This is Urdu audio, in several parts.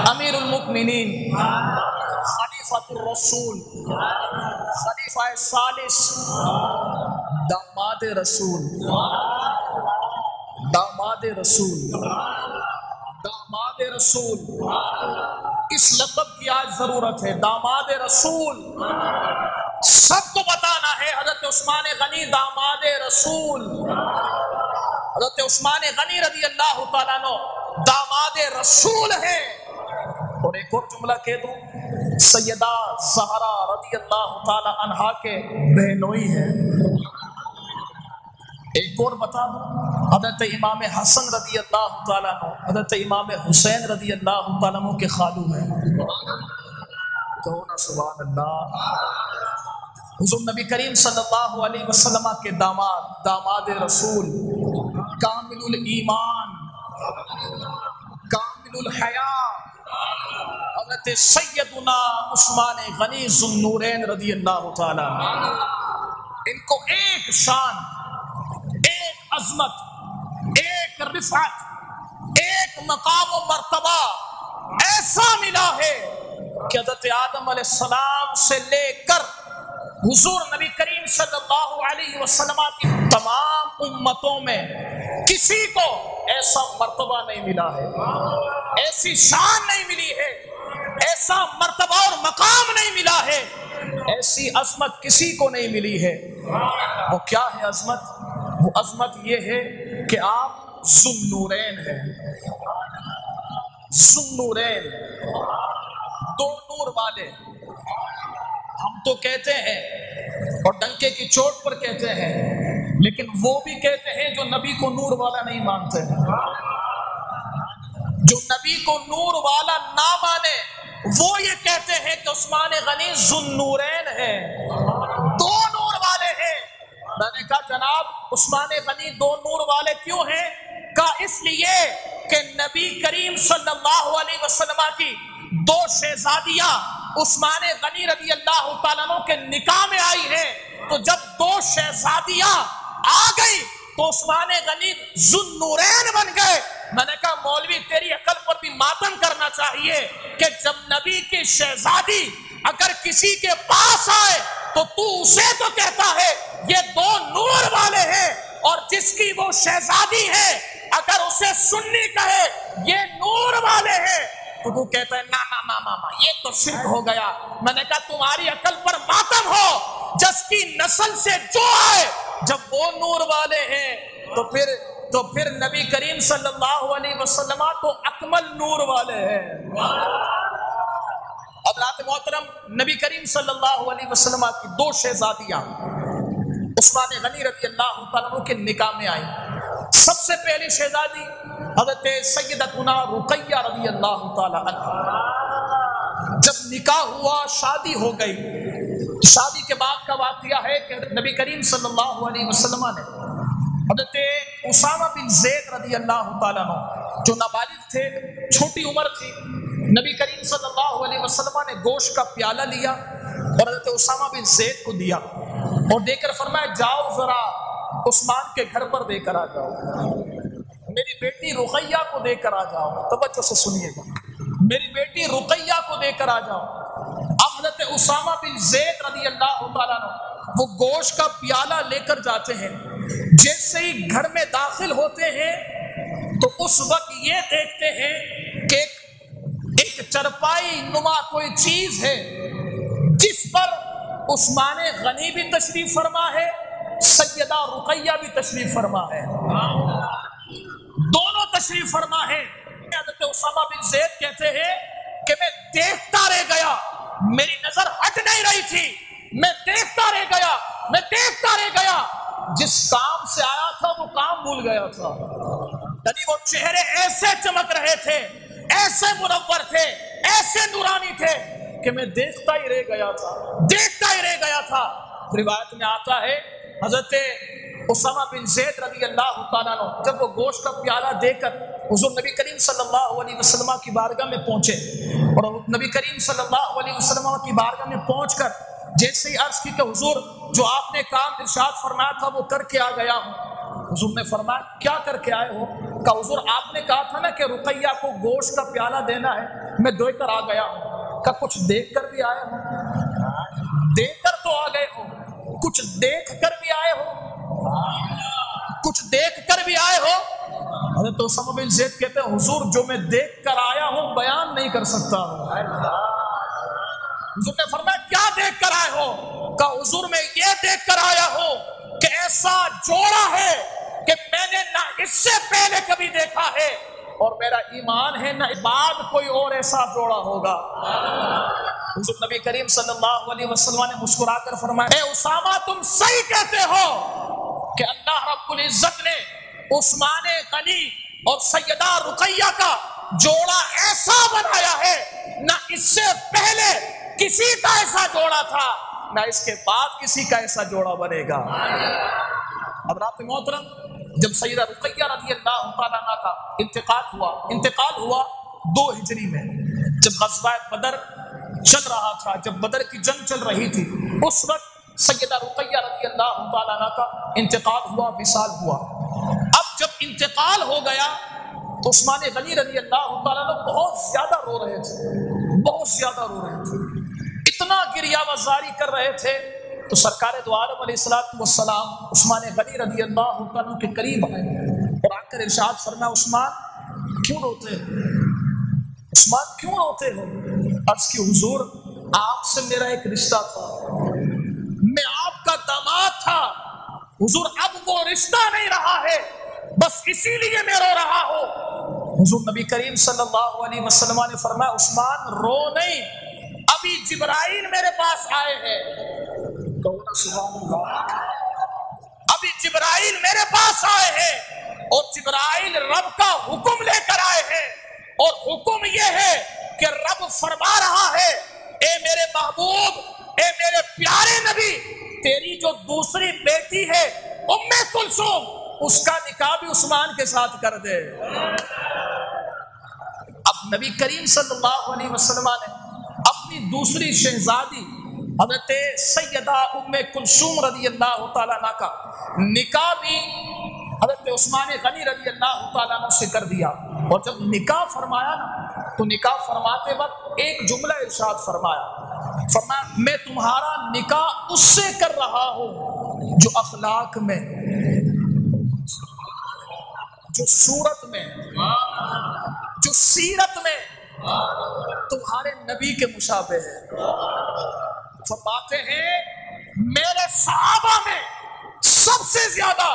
امیر المؤمنین، خلیفۃ الرسول، خلیفہ ثالث، داماد رسول، داماد رسول، داماد رسول، اس لقب کی آج ضرورت ہے، داماد رسول۔ سب کو بتانا ہے حضرت عثمان غنی داماد رسول، حضرت عثمان غنی رضی اللہ تعالیٰ عنہ داماد رسول ہے۔ اور ایک اور جملہ کہہ دوں، سیدہ زہرا رضی اللہ تعالیٰ عنہا کے بہنوئی ہے۔ ایک اور بتا دوں، حضرت امام حسن رضی اللہ تعالیٰ عنہ حضرت امام حسین رضی اللہ تعالیٰ عنہ کے خالو ہیں۔ کہو نا سبحان اللہ۔ حضور نبی کریم صلی اللہ علیہ وسلم کے داماد رسول، کامل الایمان، کامل الحیا، حضرت سیدنا عثمان غنی ذو النورین رضی اللہ تعالی عنہ۔ ان کو ایک شان، ایک عظمت، ایک رفعت، ایک مقام و مرتبہ ایسا ملا ہے کہ حضرت آدم علیہ السلام سے لے کر حضور نبی کریم صلی اللہ علیہ وسلم کی تمام امتوں میں کسی کو ایسا مرتبہ نہیں ملا ہے، ایسی شان نہیں ملی ہے، ایسا مرتبہ اور مقام نہیں ملا ہے، ایسی عظمت کسی کو نہیں ملی ہے۔ وہ کیا ہے عظمت؟ وہ عظمت یہ ہے کہ آپ ذو النورین ہیں، ذو النورین، دو نور والے۔ ہم تو کہتے ہیں اور ڈنکے کی چوٹ پر کہتے ہیں، لیکن وہ بھی کہتے ہیں جو نبی کو نور والا نہیں مانتے ہیں۔ جو نبی کو نور والا نہ مانے وہ یہ کہتے ہیں کہ عثمان غنی ذو النورین ہے، دو نور والے ہیں۔ میں نے کہا جناب عثمان غنی دو نور والے کیوں ہیں؟ کہا اس لیے کہ نبی کریم صلی اللہ علیہ وسلم کی دو شہزادیاں عثمان غنی رضی اللہ تعالیٰ عنہ کے نکاح میں آئی ہیں، تو جب دو شہزادیاں آ گئی تو عثمان غنی ذو النورین بن گئے۔ میں نے کہا مولوی تیری عقل پر بھی ماتم کرنا چاہیے کہ جب نبی کی شہزادی اگر کسی کے پاس آئے تو اسے تو کہتا ہے یہ دو نور والے ہیں، اور جس کی وہ شہزادی ہے اگر اسے سنی کہے یہ نور والے ہیں تو تو کہتا ہے نا نا نا نا یہ تو شرک ہو گیا۔ میں نے کہا تمہاری عقل پر ماتم ہو، جس کی نسل سے جو آئے جب وہ نور والے ہیں تو پھر نبی کریم صلی اللہ علیہ وسلم تو اکمل نور والے ہیں۔ حضرات محترم، نبی کریم صلی اللہ علیہ وسلم کی دو شہزادیاں عثمان غنی رضی اللہ تعالیٰ عنہ کے نکاح میں آئیں۔ سب سے پہلی شہزادی حضرت سیدتنا رقیہ رضی اللہ تعالیٰ عنہ۔ جب نکاح ہوا، شادی ہو گئی، شادی کے بعد کا واقعہ ہے کہ نبی کریم صلی اللہ علیہ وسلم نے حضرت اسامہ بن زید رضی اللہ تعالیٰ عنہ جو نابالغ تھے، چھوٹی عمر تھی، نبی کریم صلی اللہ علیہ وسلم نے گوشت کا پیالہ لیا اور حضرت اسامہ بن زید کو دیا اور دے کر فرمایا جاؤ ذرا عثمان کے گھر پر دے کر آ جاؤ، میری بیٹی رقیہ کو دے کر آ جاؤ۔ توجہ سے سنیے گا، میری بیٹی رقیہ کو دے کر آ جاؤ۔ اب حضرت اسامہ بن زید رضی اللہ تعالیٰ عنہ وہ گوشت کا پیالہ لے کر جاتے ہیں، جیسے ہی گھر میں داخل ہوتے ہیں تو اس وقت یہ دیکھتے ہیں کہ ایک چرپائی نما کوئی چیز ہے جس پر عثمان غنی بھی تشریف فرما ہے، سیدہ رقیہ بھی تشریف فرما ہے، دونوں تشریف فرما ہے۔ حضرت اسامہ بن زید کہتے ہیں کہ میں دیکھتا رہ گیا، میری نظر ہٹ نہیں رہی تھی، میں دیکھتا رہ گیا، میں دیکھتا رہ گیا، جس کام سے آیا تھا وہ کام بھول گیا تھا۔ یعنی وہ چہرے ایسے چمک رہے تھے، ایسے منور تھے، ایسے نورانی تھے کہ میں دیکھتا ہی رہ گیا تھا، دیکھتا ہی رہ گیا تھا۔ روایت میں آتا ہے حضرت اسامہ بن زید رضی اللہ تعالیٰ عنہ جب وہ گوشت کا پیالہ دے کر حضور نبی کریم صلی اللہ علیہ وسلم کی بارگاہ میں پہنچے اور نبی کریم صلی اللہ علیہ وسلم کی بارگاہ میں پہنچ کر جیسے ہی عرض کی کہ حضور جو آپ نے کام ارشاد فرمایا تھا وہ کر کے آ گیا ہوں۔ حضور نے فرمایا کیا کر کے آئے ہو؟ کہا حضور آپ نے کہا تھا نا کہ رقیہ کو گوشت کا پیالہ دینا ہے، میں دے کر آ گیا ہوں۔ کہا کچھ دیکھ کر بھی آئے ہو؟ دیکھ کر تو آ گئے ہو، کچھ دیکھ کر بھی آئے ہو؟ کچھ دیکھ کر بھی آئے ہو؟ حضرت اسامہ بن زید کہتے ہیں حضور جو میں دیکھ کر آیا ہوں بیان نہیں کر سکتا ہوں۔ حضور نے فرمایا کیا دیکھ کر آئے ہو؟ کہا حضور میں یہ دیکھ کر آیا ہوں کہ ایسا جوڑا ہے کہ میں نے نہ اس سے پہلے کبھی دیکھا ہے، اور میرا ایمان ہے نہ بعد کوئی اور ایسا جوڑا ہوگا۔ حضور نبی کریم صلی اللہ علیہ وسلم نے مسکرا کر فرمایا اے اسامہ تم صحیح کہتے ہو کہ اللہ رب العزت نے عثمان غنی اور سیدہ رقیہ کا جوڑا ایسا بنایا ہے، نہ اس سے پہلے کسی کا ایسا جوڑا تھا، نہ اس کے بعد کسی کا ایسا جوڑا بنے گا۔ حضرات محترم، جب سیدہ رقیہ رضی اللہ تعالیٰ عنہ کا انتقال ہوا 2 ہجری میں، جب غزوہ بدر چل رہا تھا، جب بدر کی جنگ چل رہی تھی، اس وقت سیدہ رقیہ رضی اللہ تعالیٰ عنہ کا انتقال ہوا، وصال ہوا۔ اب جب انتقال ہو گیا تو عثمان غنی رضی اللہ تعالیٰ عنہ بہت زیادہ رو رہے تھے، بہت زیادہ رو رہے تھے، اتنا گریہ وزاری کر رہے تھے۔ تو سرکار دو عالم علیہ السلام عثمان غنی رضی اللہ عنہ کے قریب آئے اور آ کر ارشاد فرمایا عثمان کیوں روتے ہو؟ عثمان کیوں روتے ہو؟ عرض کی حضور آپ سے میرا ایک رشتہ تھا، میں آپ کا داماد تھا، حضور اب وہ رشتہ نہیں رہا ہے، بس اسی لیے میں رو رہا ہوں۔ حضور نبی کریم صلی اللہ علیہ وسلم نے فرمایا عثمان رو نہیں، ابھی جبرائیل میرے پاس آئے ہیں، سبحان اللہ، ابھی جبرائیل میرے پاس آئے ہیں اور جبرائیل رب کا حکم لے کر آئے ہیں، اور حکم یہ ہے کہ رب فرما رہا ہے اے میرے محبوب، اے میرے پیارے نبی، تیری جو دوسری بیٹی ہے ام کلثوم، اس کا نکاح بھی عثمان کے ساتھ کر دے۔ اب نبی کریم صلی اللہ علیہ وسلم نے اپنی دوسری شہزادی حضرت سیدہ ام کلثوم رضی اللہ تعالیٰ عنہ کا نکاح بھی حضرت عثمان غنی رضی اللہ تعالیٰ عنہ سے کر دیا، اور جب نکاح فرمایا نا تو نکاح فرماتے وقت ایک جملہ ارشاد فرمایا میں تمہارا نکاح اس سے کر رہا ہوں جو اخلاق میں، جو صورت میں، جو سیرت میں تمہارے نبی کے مشابہ ہے۔ فرماتے ہیں میرے صحابہ میں سب سے زیادہ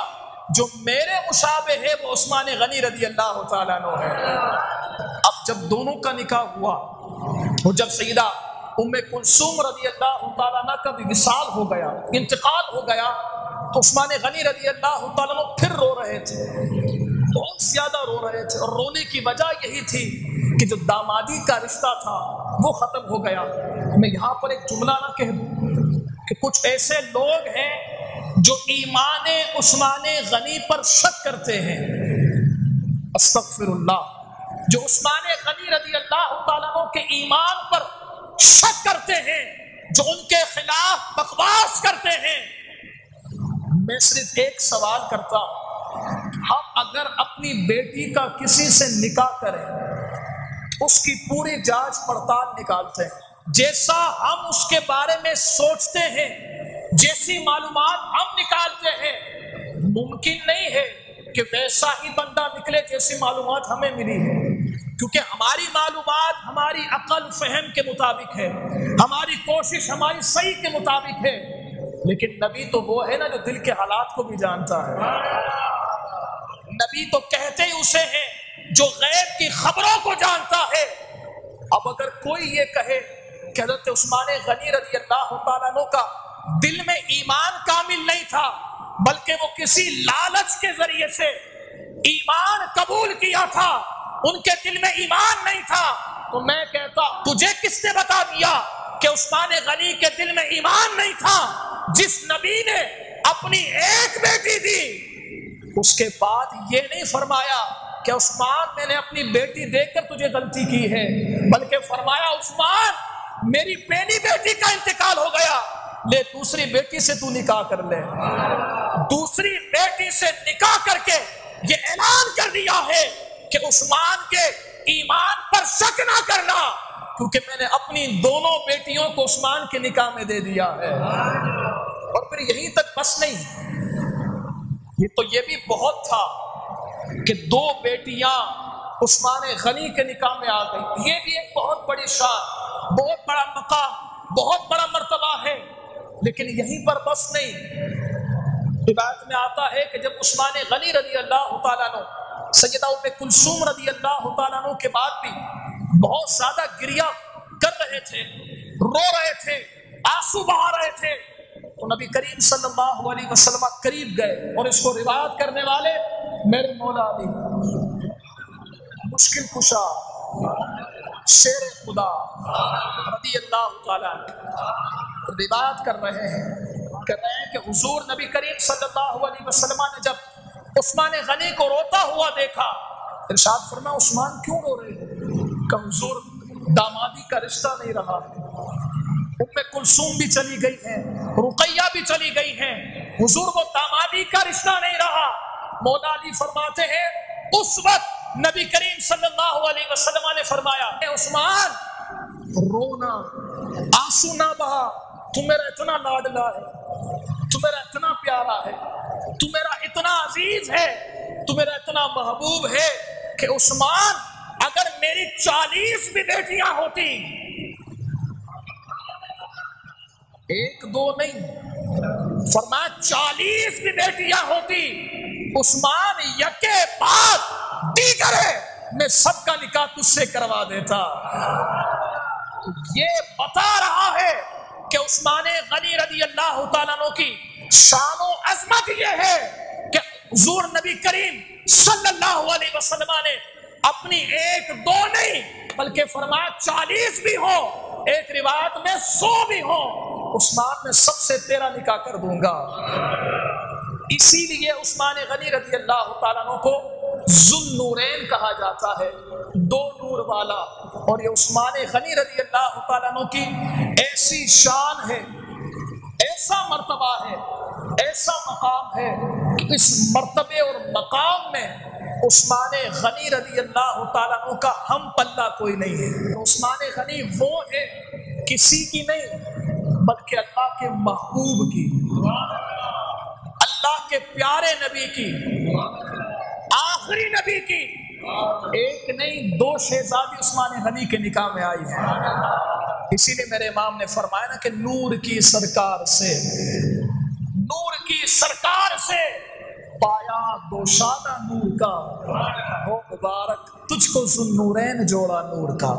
جو میرے مشابہ ہے وہ عثمان غنی رضی اللہ تعالیٰ عنہ ہے۔ اب جب دونوں کا نکاح ہوا اور جب سیدہ ام کلثوم رضی اللہ تعالیٰ عنہ کا بھی وصال ہو گیا، انتقال ہو گیا، تو عثمان غنی رضی اللہ تعالیٰ عنہ پھر رو رہے تھے، بہت زیادہ رو رہے تھے، اور رونے کی وجہ یہی تھی کہ جو دامادی کا رشتہ تھا وہ ختم ہو گیا۔ میں یہاں پر ایک جملہ نہ کہہ دوں کہ کچھ ایسے لوگ ہیں جو ایمان عثمان غنی پر شک کرتے ہیں، استغفر اللہ، جو عثمان غنی رضی اللہ تعالیٰ عنہ کے ایمان پر شک کرتے ہیں، جو ان کے خلاف بکواس کرتے ہیں۔ میں صرف ایک سوال کرتا ہوں، ہم اگر اپنی بیٹی کا کسی سے نکاح کریں، اس کی پوری جانچ پڑتال نکالتے ہیں، جیسا ہم اس کے بارے میں سوچتے ہیں، جیسی معلومات ہم نکالتے ہیں، ممکن نہیں ہے کہ ویسا ہی بندہ نکلے جیسی معلومات ہمیں ملی ہے، کیونکہ ہماری معلومات ہماری عقل فہم کے مطابق ہے، ہماری کوشش ہماری صحیح کے مطابق ہے، لیکن نبی تو وہ ہے نا جو دل کے حالات کو بھی جانتا ہے۔ نبی تو کہتے ہی اسے ہیں جو غیب کی خبروں کو جانتا ہے۔ اب اگر کوئی یہ کہے کہ حضرت عثمان غنی رضی اللہ تعالیٰ عنہ کا دل میں ایمان کامل نہیں تھا، بلکہ وہ کسی لالچ کے ذریعے سے ایمان قبول کیا تھا، ان کے دل میں ایمان نہیں تھا، تو میں کہتا تجھے کس نے بتا دیا کہ عثمان غنی کے دل میں ایمان نہیں تھا؟ جس نبی نے اپنی ایک بیٹی دی، اس کے بعد یہ نہیں فرمایا کہ عثمان میں نے اپنی بیٹی دیکھ کر تجھے غلطی کی ہے، بلکہ فرمایا عثمان میری پہلی بیٹی کا انتقال ہو گیا، لے دوسری بیٹی سے تو نکاح کر لے۔ دوسری بیٹی سے نکاح کر کے یہ اعلان کر دیا ہے کہ عثمان کے ایمان پر شک نہ کرنا، کیونکہ میں نے اپنی دونوں بیٹیوں کو عثمان کے نکاح میں دے دیا ہے۔ اور پھر یہیں تک بس نہیں، یہ بھی بہت تھا کہ 2 بیٹیاں عثمان غنی کے نکاح میں آ گئی۔ یہ بھی ایک بہت بڑی شان، بہت بڑا مقام، بہت بڑا مرتبہ ہے۔ لیکن یہیں پر بس نہیں، روایت میں آتا ہے کہ جب عثمان غنی رضی اللہ تعالیٰ عنہ سیدہ ام کلثوم رضی اللہ تعالیٰ عنہ کے بعد بھی بہت زیادہ گریہ کر رہے تھے، رو رہے تھے، آنسو بہا رہے تھے، تو نبی کریم صلی اللہ علیہ وسلم قریب گئے اور اس کو روایت کرنے والے میرے مولا علی مشکل کشا شیر خدا رضی اللہ تعالیٰ روایت کر رہے ہیں کہ حضور نبی کریم صلی اللہ علیہ وسلم نے جب عثمان غنی کو روتا ہوا دیکھا، ارشاد فرمایا عثمان کیوں رو رہے ہیں؟ کہ حضور دامادی کا رشتہ نہیں رہا ہے، ام کلثوم بھی چلی گئی ہیں، رقیہ بھی چلی گئی ہیں، حضور وہ دامادی کا رشتہ نہیں رہا۔ مولا علی فرماتے ہیں اس وقت نبی کریم صلی اللہ علیہ وسلم نے فرمایا اے عثمان رونا، آنسو نہ بہا، تو میرا اتنا لاڈلا ہے، تو میرا اتنا پیارا ہے، تو میرا اتنا عزیز ہے، تو میرا اتنا محبوب ہے کہ عثمان اگر میری 40 بھی بیٹیاں ہوتی، 1 2 نہیں، فرمایا 40 بھی بیٹیاں ہوتی، عثمان یکے بعد دیگر ہے میں سب کا نکاح تجھ سے کروا دیتا۔ یہ بتا رہا ہے کہ عثمان غنی رضی اللہ تعالیٰ عنہ کی شان و عظمت یہ ہے کہ حضور نبی کریم صلی اللہ علیہ وسلم نے اپنی 1 2 نہیں بلکہ فرمایا 40 بھی ہو، ایک روایت میں 100 بھی ہو، عثمان میں سب سے تیرا نکاح کر دوں گا۔ اسی لیے عثمان غنی رضی اللہ تعالیٰ عنہ کو ذو نورین کہا جاتا ہے، 2 نور والا۔ اور یہ عثمان غنی رضی اللہ تعالیٰ عنہ کی ایسی شان ہے، ایسا مرتبہ ہے، ایسا مقام ہے کہ اس مرتبے اور مقام میں عثمان غنی رضی اللہ تعالیٰ عنہ کا ہم پلہ کوئی نہیں ہے۔ عثمان غنی وہ ہے کسی کی نہیں بلکہ اللہ کے محبوب کی، اللہ کے پیارے نبی کی، آخری نبی کی۔ 1 نہیں 2 شہزادی عثمان غنی کے نکاح میں آئی ہیں۔ اسی لیے میرے امام نے فرمایا نا کہ نور کی سرکار سے، نور کی سرکار سے پایا دوشانہ نور کا، ہو مبارک تجھ کو ذو نورین جوڑا نور کا۔